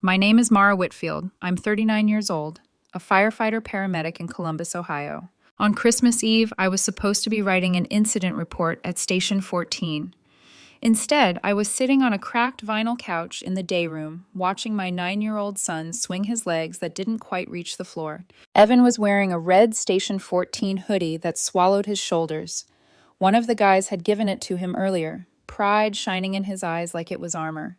My name is Mara Whitfield. I'm 39 years old, a firefighter paramedic in Columbus, Ohio. On Christmas Eve, I was supposed to be writing an incident report at Station 14. Instead, I was sitting on a cracked vinyl couch in the day room, watching my 9-year-old son swing his legs that didn't quite reach the floor. Evan was wearing a red Station 14 hoodie that swallowed his shoulders. One of the guys had given it to him earlier, pride shining in his eyes like it was armor.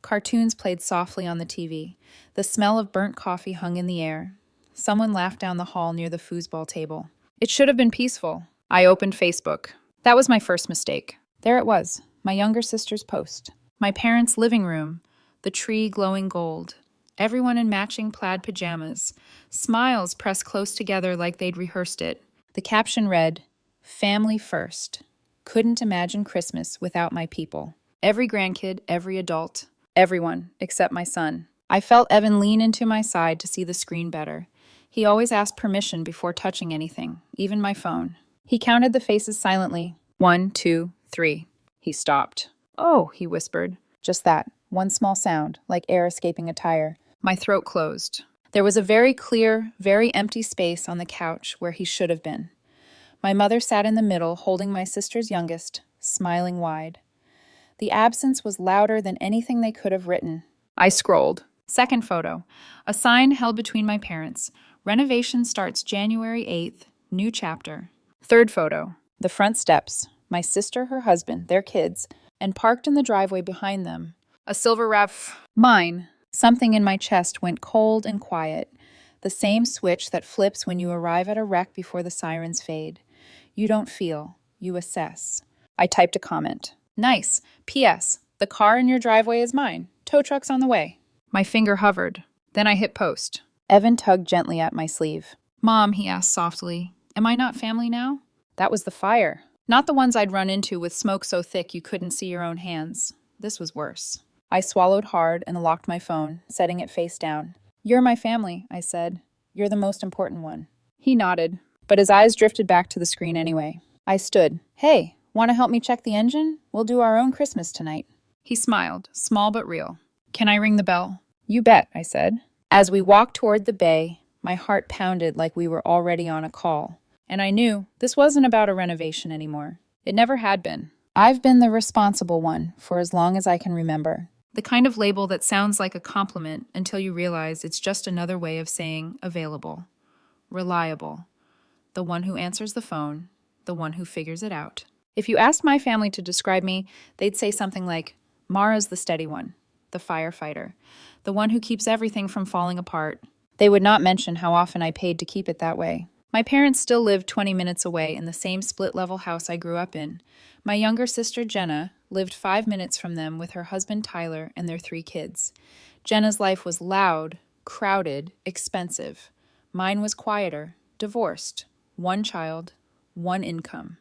Cartoons played softly on the TV. The smell of burnt coffee hung in the air. Someone laughed down the hall near the foosball table. It should have been peaceful. I opened Facebook. That was my first mistake. There it was, my younger sister's post. My parents' living room, the tree glowing gold. Everyone in matching plaid pajamas. Smiles pressed close together like they'd rehearsed it. The caption read, "Family first. Couldn't imagine Christmas without my people." Every grandkid, every adult. Everyone, except my son. I felt Evan lean into my side to see the screen better. He always asked permission before touching anything, even my phone. He counted the faces silently. 1, 2, 3. He stopped. "Oh," he whispered. Just that, one small sound, like air escaping a tire. My throat closed. There was a very clear, very empty space on the couch where he should have been. My mother sat in the middle, holding my sister's youngest, smiling wide. The absence was louder than anything they could have written. I scrolled. Second photo. A sign held between my parents. Renovations starts January 8th. New chapter. Third photo. The front steps. My sister, her husband, their kids, and parked in the driveway behind them. A silver RAV. Mine. Something in my chest went cold and quiet. The same switch that flips when you arrive at a wreck before the sirens fade. You don't feel. You assess. I typed a comment. "Nice. P.S. The car in your driveway is mine. Tow truck's on the way." My finger hovered. Then I hit post. Evan tugged gently at my sleeve. "Mom," he asked softly, "am I not family now?" That was the fire. Not the ones I'd run into with smoke so thick you couldn't see your own hands. This was worse. I swallowed hard and locked my phone, setting it face down. "You're my family," I said. "You're the most important one." He nodded, but his eyes drifted back to the screen anyway. I stood. "Hey, want to help me check the engine? We'll do our own Christmas tonight." He smiled, small but real. "Can I ring the bell?" "You bet," I said. As we walked toward the bay, my heart pounded like we were already on a call. And I knew this wasn't about a renovation anymore. It never had been. I've been the responsible one for as long as I can remember. The kind of label that sounds like a compliment until you realize it's just another way of saying available, reliable, the one who answers the phone, the one who figures it out. If you asked my family to describe me, they'd say something like, "Mara's the steady one, the firefighter, the one who keeps everything from falling apart." They would not mention how often I paid to keep it that way. My parents still lived 20 minutes away in the same split-level house I grew up in. My younger sister, Jenna, lived 5 minutes from them with her husband, Tyler, and their 3 kids. Jenna's life was loud, crowded, expensive. Mine was quieter, divorced, 1 child, 1 income.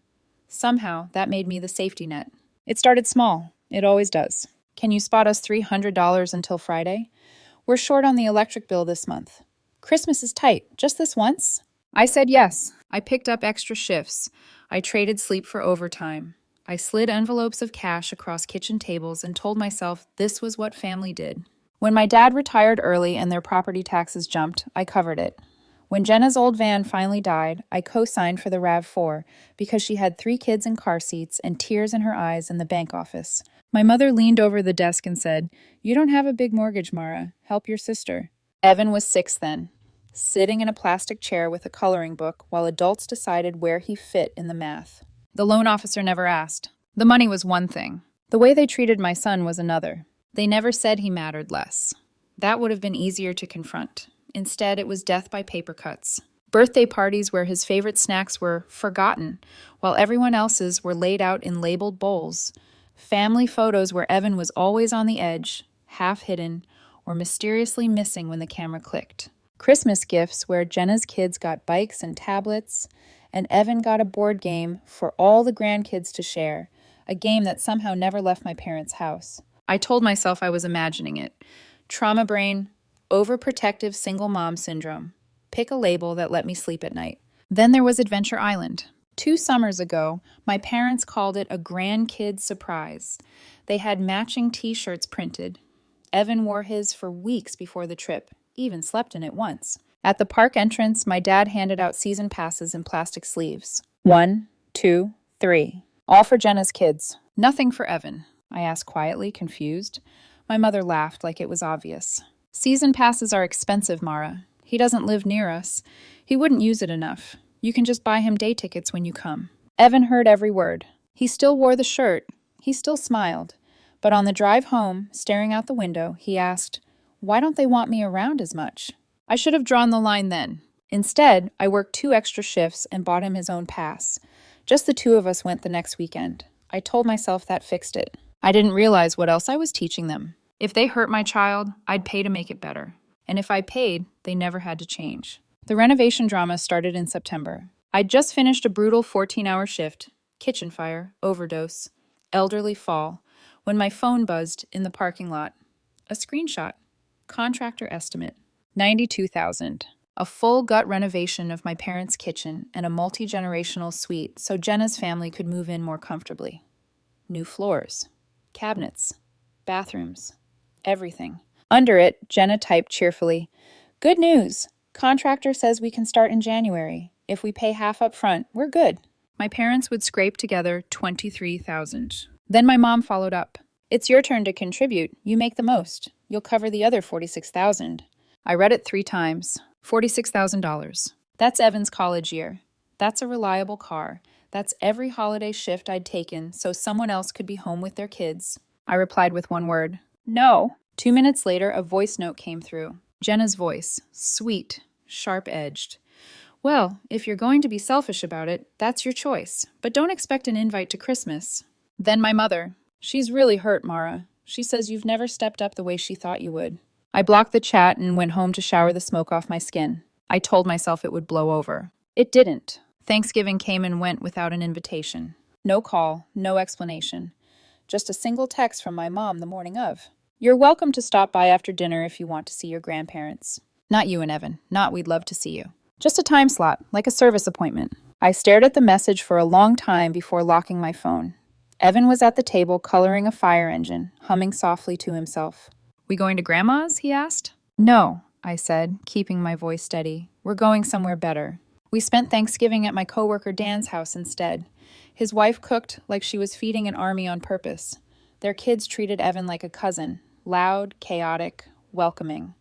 Somehow, that made me the safety net. It started small. It always does. "Can you spot us $300 until Friday? We're short on the electric bill this month. Christmas is tight. Just this once?" I said yes. I picked up extra shifts. I traded sleep for overtime. I slid envelopes of cash across kitchen tables and told myself this was what family did. When my dad retired early and their property taxes jumped, I covered it. When Jenna's old van finally died, I co-signed for the RAV4 because she had 3 kids in car seats and tears in her eyes in the bank office. My mother leaned over the desk and said, "You don't have a big mortgage, Mara. Help your sister." Evan was 6 then, sitting in a plastic chair with a coloring book while adults decided where he fit in the math. The loan officer never asked. The money was one thing. The way they treated my son was another. They never said he mattered less. That would have been easier to confront. Instead, it was death by paper cuts. Birthday parties where his favorite snacks were forgotten, while everyone else's were laid out in labeled bowls. Family photos where Evan was always on the edge, half hidden, or mysteriously missing when the camera clicked. Christmas gifts where Jenna's kids got bikes and tablets, and Evan got a board game for all the grandkids to share, a game that somehow never left my parents' house. I told myself I was imagining it. Trauma brain, overprotective single mom syndrome. Pick a label that let me sleep at night. Then there was Adventure Island. 2 summers ago, my parents called it a grandkid surprise. They had matching t-shirts printed. Evan wore his for weeks before the trip, even slept in it once. At the park entrance, my dad handed out season passes in plastic sleeves. 1, 2, 3. All for Jenna's kids. Nothing for Evan, I asked quietly, confused. My mother laughed like it was obvious. Season passes are expensive, Mara. He doesn't live near us. He wouldn't use it enough. You can just buy him day tickets when you come. Evan heard every word. He still wore the shirt. He still smiled. But on the drive home, staring out the window, he asked, "Why don't they want me around as much?" I should have drawn the line then. Instead, I worked 2 extra shifts and bought him his own pass. Just the 2 of us went the next weekend. I told myself that fixed it. I didn't realize what else I was teaching them. If they hurt my child, I'd pay to make it better. And if I paid, they never had to change. The renovation drama started in September. I'd just finished a brutal 14-hour shift, kitchen fire, overdose, elderly fall, when my phone buzzed in the parking lot. A screenshot. Contractor estimate. $92,000. A full gut renovation of my parents' kitchen and a multi-generational suite so Jenna's family could move in more comfortably. New floors, cabinets, bathrooms, everything. Under it, Jenna typed cheerfully, "Good news! Contractor says we can start in January. If we pay half up front, we're good." My parents would scrape together $23,000. Then my mom followed up. "It's your turn to contribute. You make the most. You'll cover the other $46,000. I read it 3 times. $46,000. That's Evan's college year. That's a reliable car. That's every holiday shift I'd taken so someone else could be home with their kids. I replied with one word. No. 2 minutes later, a voice note came through. Jenna's voice. Sweet. Sharp-edged. "Well, if you're going to be selfish about it, that's your choice. But don't expect an invite to Christmas." Then my mother. "She's really hurt, Mara. She says you've never stepped up the way she thought you would." I blocked the chat and went home to shower the smoke off my skin. I told myself it would blow over. It didn't. Thanksgiving came and went without an invitation. No call, no explanation. Just a single text from my mom the morning of. "You're welcome to stop by after dinner if you want to see your grandparents. Not you and Evan. Not we'd love to see you. Just a time slot, like a service appointment." I stared at the message for a long time before locking my phone. Evan was at the table coloring a fire engine, humming softly to himself. "We going to Grandma's?" he asked. "No," I said, keeping my voice steady. "We're going somewhere better." We spent Thanksgiving at my coworker Dan's house instead. His wife cooked like she was feeding an army on purpose. Their kids treated Evan like a cousin, loud, chaotic, welcoming.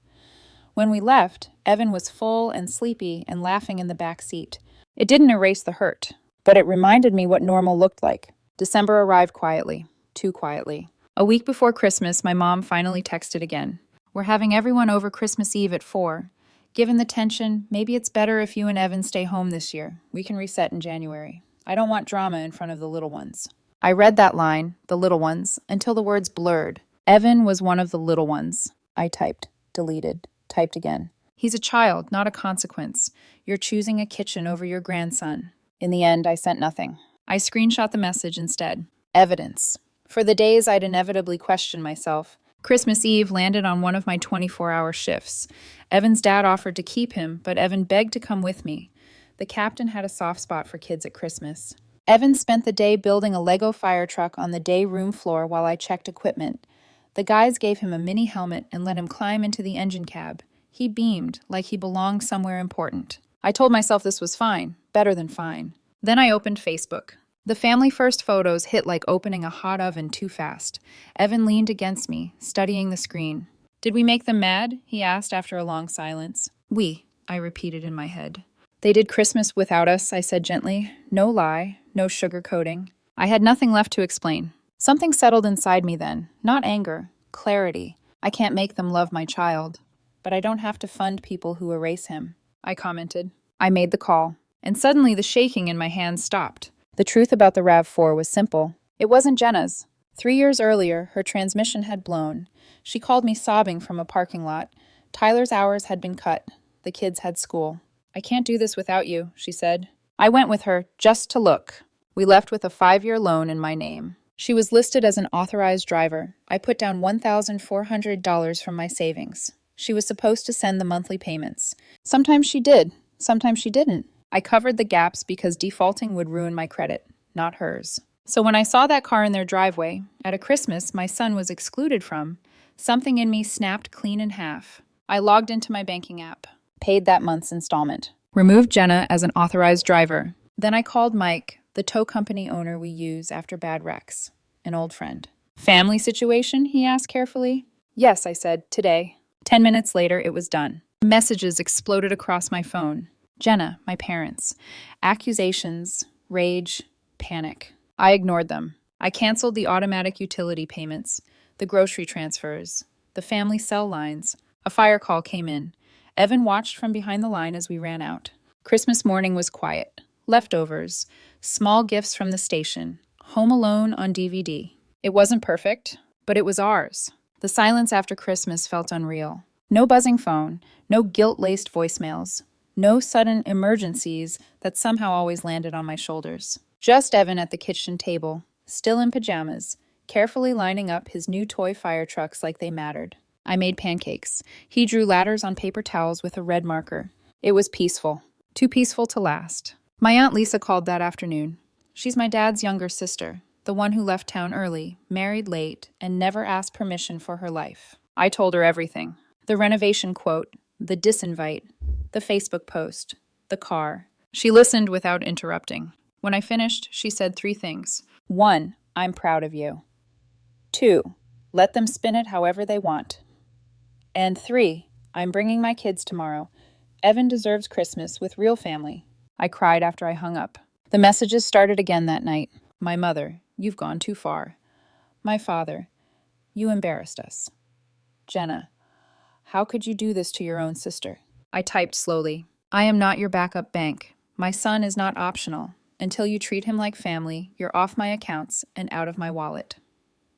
When we left, Evan was full and sleepy and laughing in the back seat. It didn't erase the hurt, but it reminded me what normal looked like. December arrived quietly, too quietly. A week before Christmas, my mom finally texted again. "We're having everyone over Christmas Eve at 4. Given the tension, maybe it's better if you and Evan stay home this year. We can reset in January. I don't want drama in front of the little ones." I read that line, the little ones, until the words blurred. Evan was one of the little ones. I typed, deleted, typed again. "He's a child, not a consequence. You're choosing a kitchen over your grandson." In the end, I sent nothing. I screenshot the message instead. Evidence. For the days I'd inevitably question myself. Christmas Eve landed on one of my 24-hour shifts. Evan's dad offered to keep him, but Evan begged to come with me. The captain had a soft spot for kids at Christmas. Evan spent the day building a Lego fire truck on the day room floor while I checked equipment. The guys gave him a mini helmet and let him climb into the engine cab. He beamed, like he belonged somewhere important. I told myself this was fine, better than fine. Then I opened Facebook. The family first photos hit like opening a hot oven too fast. Evan leaned against me, studying the screen. "Did we make them mad?" he asked after a long silence. "We," I repeated in my head. "They did Christmas without us," I said gently. No lie, no sugarcoating. I had nothing left to explain. Something settled inside me then. Not anger, clarity. I can't make them love my child. But I don't have to fund people who erase him, I commented. I made the call, and suddenly the shaking in my hands stopped. The truth about the RAV4 was simple. It wasn't Jenna's. 3 years earlier, her transmission had blown. She called me sobbing from a parking lot. Tyler's hours had been cut. The kids had school. "I can't do this without you," she said. I went with her, just to look. We left with a 5-year loan in my name. She was listed as an authorized driver. I put down $1,400 from my savings. She was supposed to send the monthly payments. Sometimes she did, sometimes she didn't. I covered the gaps because defaulting would ruin my credit, not hers. So when I saw that car in their driveway, at a Christmas my son was excluded from, Something in me snapped clean in half. I logged into my banking app, paid that month's installment, removed Jenna as an authorized driver. Then I called Mike, the tow company owner we use after bad wrecks, an old friend. Family situation? He asked carefully. Yes, I said, today. 10 minutes later, it was done. Messages exploded across my phone. Jenna, my parents. Accusations, rage, panic. I ignored them. I canceled the automatic utility payments, the grocery transfers, the family cell lines. A fire call came in. Evan watched from behind the line as we ran out. Christmas morning was quiet. Leftovers, small gifts from the station, Home Alone on DVD. It wasn't perfect, but it was ours. The silence after Christmas felt unreal. No buzzing phone, no guilt-laced voicemails, no sudden emergencies that somehow always landed on my shoulders. Just Evan at the kitchen table, still in pajamas, carefully lining up his new toy fire trucks like they mattered. I made pancakes. He drew ladders on paper towels with a red marker. It was peaceful. Too peaceful to last. My Aunt Lisa called that afternoon. She's my dad's younger sister, the one who left town early, married late, and never asked permission for her life. I told her everything. The renovation quote, the disinvite, the Facebook post, the car. She listened without interrupting. When I finished, she said 3 things. 1, I'm proud of you. 2, let them spin it however they want. And 3, I'm bringing my kids tomorrow. Evan deserves Christmas with real family. I cried after I hung up. The messages started again that night. My mother, you've gone too far. My father, you embarrassed us. Jenna, how could you do this to your own sister? I typed slowly. I am not your backup bank. My son is not optional. Until you treat him like family, you're off my accounts and out of my wallet.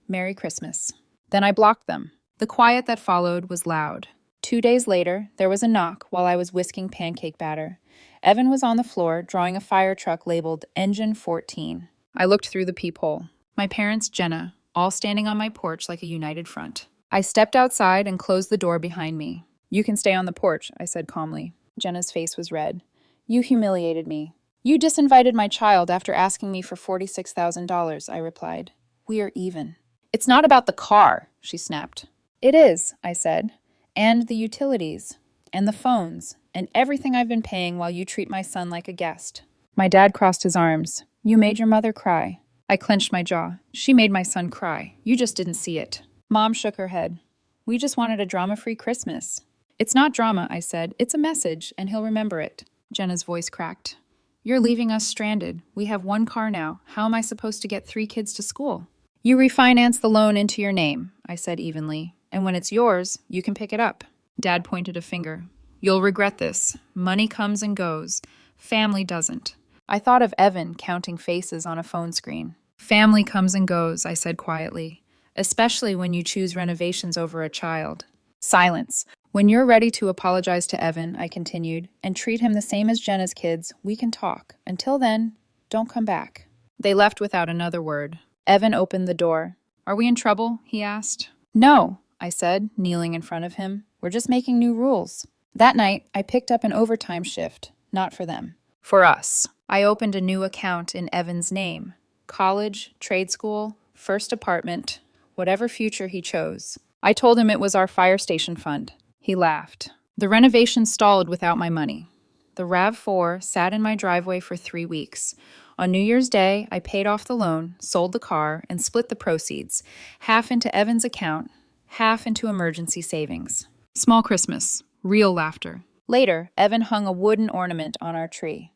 Merry Christmas. Then I blocked them. The quiet that followed was loud. 2 days later, there was a knock while I was whisking pancake batter. Evan was on the floor, drawing a fire truck labeled Engine 14. I looked through the peephole. My parents, Jenna, all standing on my porch like a united front. I stepped outside and closed the door behind me. You can stay on the porch, I said calmly. Jenna's face was red. You humiliated me. You disinvited my child after asking me for $46,000, I replied. We are even. It's not about the car, she snapped. It is, I said. And the utilities, and the phones, and everything I've been paying while you treat my son like a guest. My dad crossed his arms. You made your mother cry. I clenched my jaw. She made my son cry. You just didn't see it. Mom shook her head. We just wanted a drama-free Christmas. It's not drama, I said. It's a message, and he'll remember it. Jenna's voice cracked. You're leaving us stranded. We have 1 car now. How am I supposed to get 3 kids to school? You refinance the loan into your name, I said evenly. And when it's yours, you can pick it up. Dad pointed a finger. You'll regret this. Money comes and goes. Family doesn't. I thought of Evan counting faces on a phone screen. Family comes and goes, I said quietly, especially when you choose renovations over a child. Silence. When you're ready to apologize to Evan, I continued, and treat him the same as Jenna's kids, we can talk. Until then, don't come back. They left without another word. Evan opened the door. Are we in trouble? He asked. No, I said, kneeling in front of him. We're just making new rules. That night, I picked up an overtime shift. Not for them. For us. I opened a new account in Evan's name. College, trade school, first apartment, whatever future he chose. I told him it was our fire station fund. He laughed. The renovation stalled without my money. The RAV4 sat in my driveway for 3 weeks. On New Year's Day, I paid off the loan, sold the car, and split the proceeds, half into Evan's account, half into emergency savings. Small Christmas, real laughter. Later, Evan hung a wooden ornament on our tree.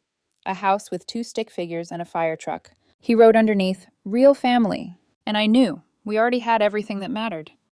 A house with 2 stick figures and a fire truck. He wrote underneath, Real Family. And I knew, we already had everything that mattered.